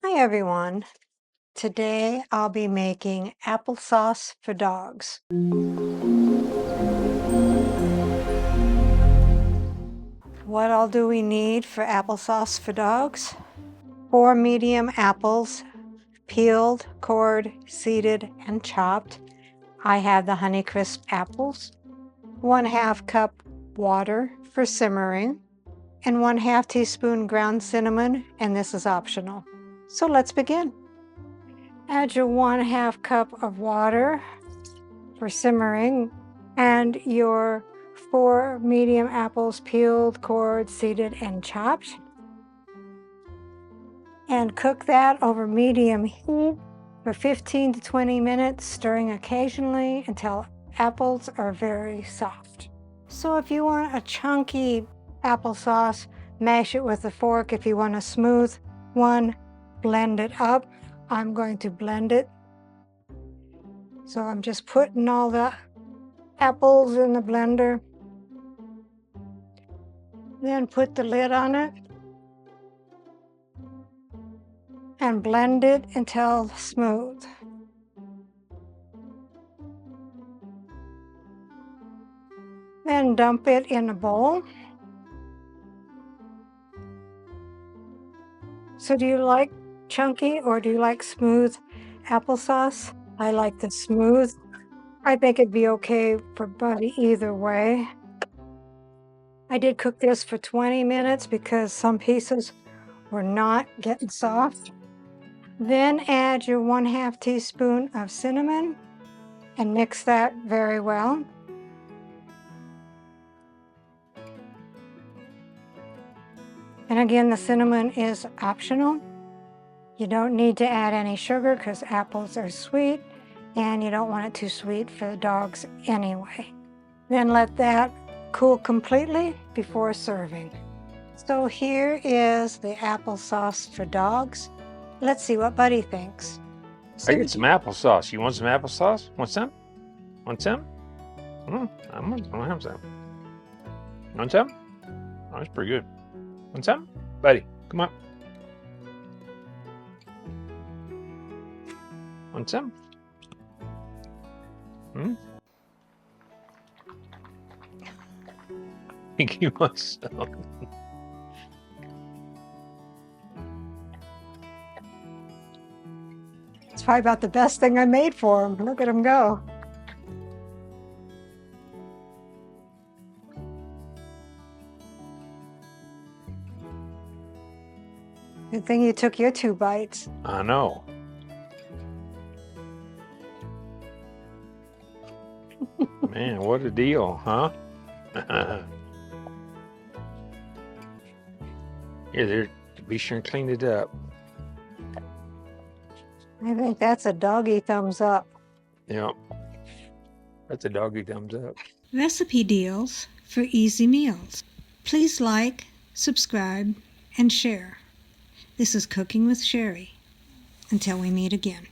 Hi everyone. Today I'll be making applesauce for dogs. What all do we need for applesauce for dogs? 4 medium apples, peeled, cored, seeded, and chopped. I have the Honeycrisp apples. 1/2 cup water for simmering, and 1/2 teaspoon ground cinnamon, and this is optional. So let's begin. Add your 1/2 cup of water for simmering and your 4 medium apples peeled, cored, seeded, and chopped. And cook that over medium heat for 15 to 20 minutes, stirring occasionally until apples are very soft. So if you want a chunky applesauce, mash it with a fork. If you want a smooth one, blend it up. I'm going to blend it. So I'm just putting all the apples in the blender. Then put the lid on it and blend it until smooth. Then dump it in a bowl. So do you like chunky or do you like smooth applesauce? I like the smooth. I think it'd be okay for Buddy either way. I did cook this for 20 minutes because some pieces were not getting soft. Then add your 1/2 teaspoon of cinnamon and mix that very well. And again, the cinnamon is optional. You don't need to add any sugar because apples are sweet and you don't want it too sweet for the dogs anyway. Then let that cool completely before serving. So here is the applesauce for dogs. Let's see what Buddy thinks. I get some applesauce. You want some applesauce? Want some? Want some? I'm gonna have some. Want some? Oh, that's pretty good. Want some? Buddy, come on. Want some? I think he wants some. It's probably about the best thing I made for him. Look at him go. Good thing you took your 2 bites. I know. Man, what a deal, huh? Here, there. Be sure and clean it up. I think that's a doggy thumbs up. Yep. That's a doggy thumbs up. Recipe deals for easy meals. Please like, subscribe, and share. This is Cooking with Sherry. Until we meet again.